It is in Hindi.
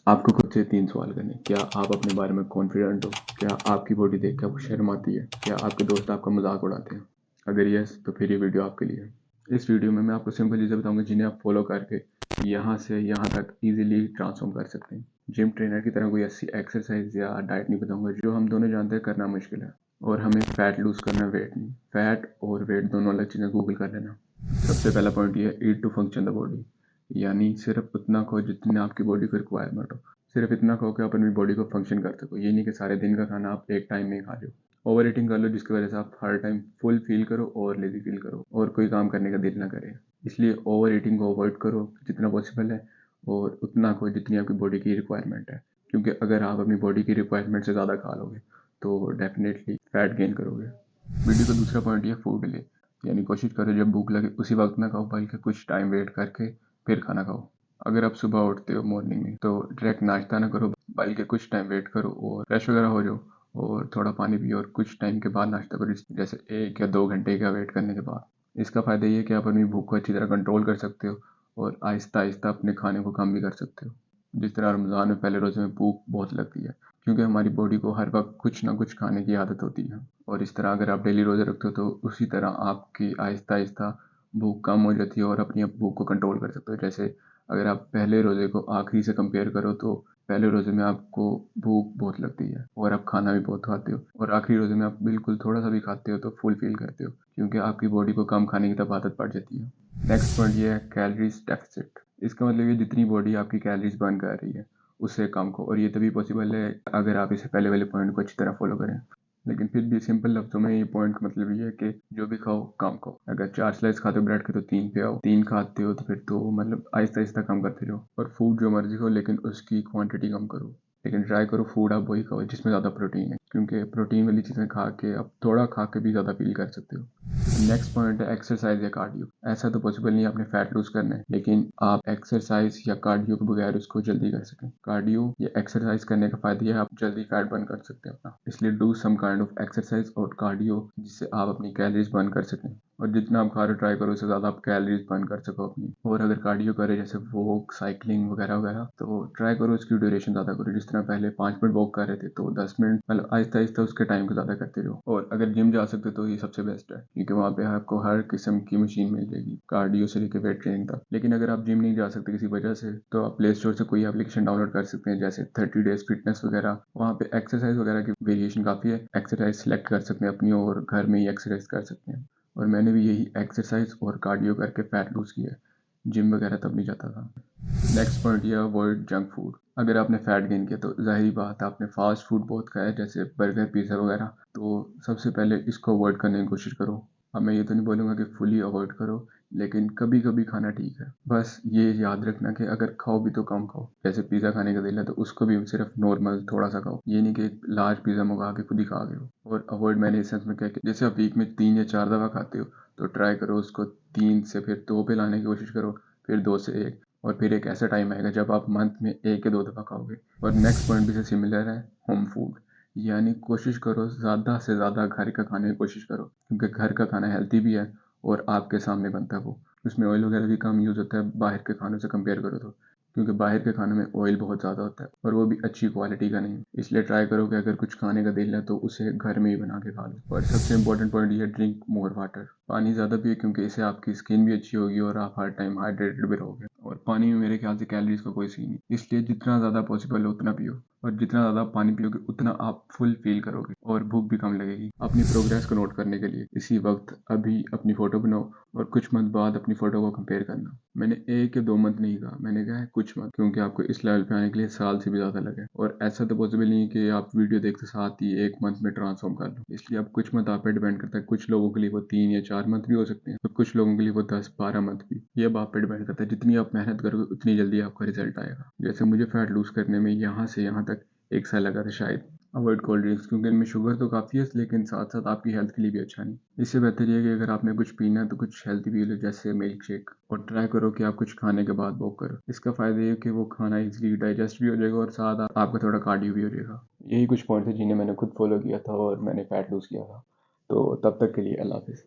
आपको खुद से 3 सवाल करने हैं। क्या आप अपने बारे में कॉन्फिडेंट हो? क्या आपकी बॉडी देख के आपको शर्म आती है? क्या आपके दोस्त आपका मजाक उड़ाते हैं? अगर यस, तो फिर ये वीडियो आपके लिए है। इस वीडियो में मैं आपको सिंपल चीज़ें बताऊंगा जिन्हें आप फॉलो करके यहाँ से यहाँ तक इजीली ट्रांसफॉर्म कर सकते हैं। जिम ट्रेनर की तरह कोई ऐसी एक्सरसाइज या डाइट नहीं बताऊंगा जो हम दोनों जानते हैं करना मुश्किल है। और हमें फैट लूज करना, वेट नहीं। फैट और वेट दोनों अलग चीज़ें, गूगल कर लेना। सबसे पहला पॉइंट ये है, ईट टू फंक्शन द बॉडी। यानी सिर्फ उतना खाओ जितनी आपकी बॉडी को रिक्वायरमेंट हो। सिर्फ इतना खाओ कि आप अपनी बॉडी को फंक्शन कर सको। ये नहीं कि सारे दिन का खाना आप एक टाइम में ही खा रहे हो। ओवर ईटिंग कर लो जिसकी वजह से आप हर टाइम फुल फील करो और लेजी फील करो और कोई काम करने का दिल ना करे। इसलिए ओवर ईटिंग को अवॉइड करो जितना पॉसिबल है, और उतना खाओ जितनी आपकी बॉडी की रिक्वायरमेंट है। क्योंकि अगर आप अपनी बॉडी की रिक्वायरमेंट से ज़्यादा खा लोगे तो डेफिनेटली फैट गेन करोगे। वीडियो का दूसरा पॉइंट ये फूड डिले। यानी कोशिश करो जब भूख लगे उसी वक्त ना खाओ, बल्कि कुछ टाइम वेट करके फिर खाना खाओ। अगर आप सुबह उठते हो मॉर्निंग में तो डायरेक्ट नाश्ता ना करो, बल्कि कुछ टाइम वेट करो और फ्रेश वगैरह हो जाओ और थोड़ा पानी पियो और कुछ टाइम के बाद नाश्ता करो, जैसे 1 या 2 घंटे का वेट करने के बाद। इसका फ़ायदा ये है कि आप अपनी भूख को अच्छी तरह कंट्रोल कर सकते हो और आहिस्ता आहिस्ता अपने खाने को कम भी कर सकते हो। जिस तरह रमज़ान में पहले रोज़े में भूख बहुत लगती है, क्योंकि हमारी बॉडी को हर वक्त कुछ ना कुछ खाने की आदत होती है। और इस तरह अगर आप डेली रोज़े रखते हो तो उसी तरह आपकी आहिस्ता आहिस्ता भूख कम हो जाती है और अपनी भूख को कंट्रोल कर सकते हो। जैसे अगर आप पहले रोज़े को आखिरी से कंपेयर करो तो पहले रोज़े में आपको भूख बहुत लगती है और आप खाना भी बहुत खाते हो, और आखिरी रोज़े में आप बिल्कुल थोड़ा सा भी खाते हो तो फुल फील करते हो, क्योंकि आपकी बॉडी को कम खाने की तब आदत पड़ जाती है। नेक्स्ट पॉइंट ये है, कैलोरीज डेफिसिट। इसका मतलब ये जितनी बॉडी आपकी कैलोरीज बर्न कर रही है उससे कम को, और ये तभी पॉसिबल है अगर आप इसे पहले वाले पॉइंट को अच्छी तरह फॉलो करें। लेकिन फिर भी सिंपल लफ्ज़ों में ये पॉइंट का मतलब ये है कि जो भी खाओ कम खाओ। अगर 4 स्लाइस खाते हो ब्रेड के तो 3 पे आओ, 3 खाते हो तो फिर तो मतलब आहिस्ता आहिस्ता कम करते रहो। और फूड जो मर्जी खाओ लेकिन उसकी क्वांटिटी कम करो। लेकिन ट्राई करो फूड आप वही खाओ जिसमें ज़्यादा प्रोटीन है, क्योंकि प्रोटीन वाली चीज़ें खा के आप थोड़ा खा के भी ज़्यादा फील कर सकते हो। नेक्स्ट पॉइंट है एक्सरसाइज या कार्डियो। ऐसा तो पॉसिबल नहीं है आपने फैट लूज करना है, लेकिन आप एक्सरसाइज या कार्डियो के बगैर उसको जल्दी कर सकें। कार्डियो या एक्सरसाइज करने का फायदा यह है आप जल्दी फैट बर्न कर सकते हैं अपना। इसलिए do some kind of exercise और कार्डियो जिससे आप अपनी कैलोरीज बर्न कर सकें, और जितना आप खा रहे हो ट्राई करो उससे ज़्यादा आप कैलोरीज बर्न कर सको अपनी। और अगर कार्डियो करे जैसे वॉक, साइकिलिंग वगैरह वगैरह, तो ट्राई करो उसकी ड्यूरेशन ज़्यादा करो। जिस तरह पहले 5 मिनट वॉक कर रहे थे तो 10 मिनट, मतलब आहिस्ता आहिस्ता उसके टाइम को ज़्यादा करते रहो। और अगर जिम जा सकते हो तो ये सबसे बेस्ट है, क्योंकि वहाँ पे आपको हर किस्म की मशीन मिल जाएगी, कार्डियो से लेकर वेट ट्रेनिंग तक। लेकिन अगर आप जिम नहीं जा सकते किसी वजह से तो आप प्ले स्टोर से कोई एप्लीकेशन डाउनलोड कर सकते हैं, जैसे 30 डेज फिटनेस वगैरह। वहाँ पे एक्सरसाइज वगैरह की वेरिएशन काफ़ी है। एक्सरसाइज सेलेक्ट कर सकते हैं अपनी और घर में ही एक्सरसाइज कर सकते हैं। और मैंने भी यही एक्सरसाइज और कार्डियो करके फैट लूज किया है, जिम वगैरह तब नहीं जाता था। नेक्स्ट पॉइंट ये, अवॉइड जंक फूड। अगर आपने फैट गेन किया तो जाहिर बात है आपने फास्ट फूड बहुत खाया है, जैसे बर्गर, पिज़्ज़ा वगैरह। तो सबसे पहले इसको अवॉइड करने की कोशिश करो। अब मैं ये तो नहीं बोलूँगा कि फुली अवॉइड करो, लेकिन कभी कभी खाना ठीक है। बस ये याद रखना कि अगर खाओ भी तो कम खाओ। जैसे पिज़्ज़ा खाने का दिल है तो उसको भी सिर्फ नॉर्मल थोड़ा सा खाओ, ये नहीं कि एक लार्ज पिज़्ज़ा मंगा के खुद ही खा गए हो। और अवॉइड मैंने इस सेंस में क्या कि जैसे आप वीक में 3 या 4 दफ़ा खाते हो तो ट्राई करो उसको 3 से फिर 2 पे लाने की कोशिश करो, फिर 2 से 1, और फिर एक ऐसा टाइम आएगा जब आप मंथ में 1 या 2 दफ़ा खाओगे। और नेक्स्ट पॉइंट भी से सिमिलर है, होम फूड। यानी कोशिश करो ज़्यादा से ज़्यादा घर का खाने की कोशिश करो, क्योंकि घर का खाना हेल्थी भी है और आपके सामने बनता है वो। उसमें ऑयल वगैरह भी कम यूज़ होता है बाहर के खानों से कंपेयर करो तो, क्योंकि बाहर के खानों में ऑयल बहुत ज़्यादा होता है और वो भी अच्छी क्वालिटी का नहीं। इसलिए ट्राई करो कि अगर कुछ खाने का दिल है तो उसे घर में ही बना के खा लो। और सबसे इंपॉर्टेंट पॉइंट ये है, ड्रिंक मोर वाटर। पानी ज़्यादा पिए, क्योंकि इससे आपकी स्किन भी अच्छी होगी और आप हर टाइम हाइड्रेटेड भी रहोगे। और पानी में मेरे ख्याल से कैलोरीज का कोई सीन नहीं, इसलिए जितना ज़्यादा पॉसिबल हो उतना पियो। और जितना ज़्यादा पानी पियोगे उतना आप फुल फील करोगे और भूख भी कम लगेगी। अपनी प्रोग्रेस को नोट करने के लिए इसी वक्त अभी अपनी फ़ोटो बनाओ और कुछ मंथ बाद अपनी फ़ोटो को कंपेयर करना। मैंने 1 या 2 मंथ नहीं कहा, मैंने कहा है कुछ मंथ, क्योंकि आपको इस लेवल पे आने के लिए साल से भी ज़्यादा लगे। और ऐसा तो पॉसिबल नहीं है कि आप वीडियो देखते साथ ही 1 मंथ में ट्रांसफॉर्म कर लो। इसलिए अब कुछ मंथ आप पे डिपेंड करता है। कुछ लोगों के लिए वो 3 या 4 मंथ भी हो सकते हैं, तो कुछ लोगों के लिए वो 10-12 मंथ भी। ये अब आप पे डिपेंड करता है। जितनी आप मेहनत करोगे उतनी जल्दी आपका रिजल्ट आएगा। जैसे मुझे फैट लूज करने में यहाँ से यहाँ तक 1 साल लगा था शायद। अवॉइड कोल्ड ड्रिंक्स, क्योंकि इनमें शुगर तो काफ़ी है, लेकिन साथ साथ आपकी हेल्थ के लिए भी अच्छा नहीं। इससे बेहतर ये है कि अगर आपने कुछ पीना है तो कुछ हेल्थी पी लो, जैसे मिल्क शेक। और ट्राई करो कि आप कुछ खाने के बाद वॉक करो। इसका फ़ायदा ये है कि वो खाना इजीली डाइजेस्ट भी हो जाएगा और साथ आपका थोड़ा कार्डियो भी हो जाएगा। यही कुछ पॉइंट थे जिन्हें मैंने खुद फॉलो किया था और मैंने फैट लूज़ किया था। तो तब तक के लिए अल्लाह हाफिज़।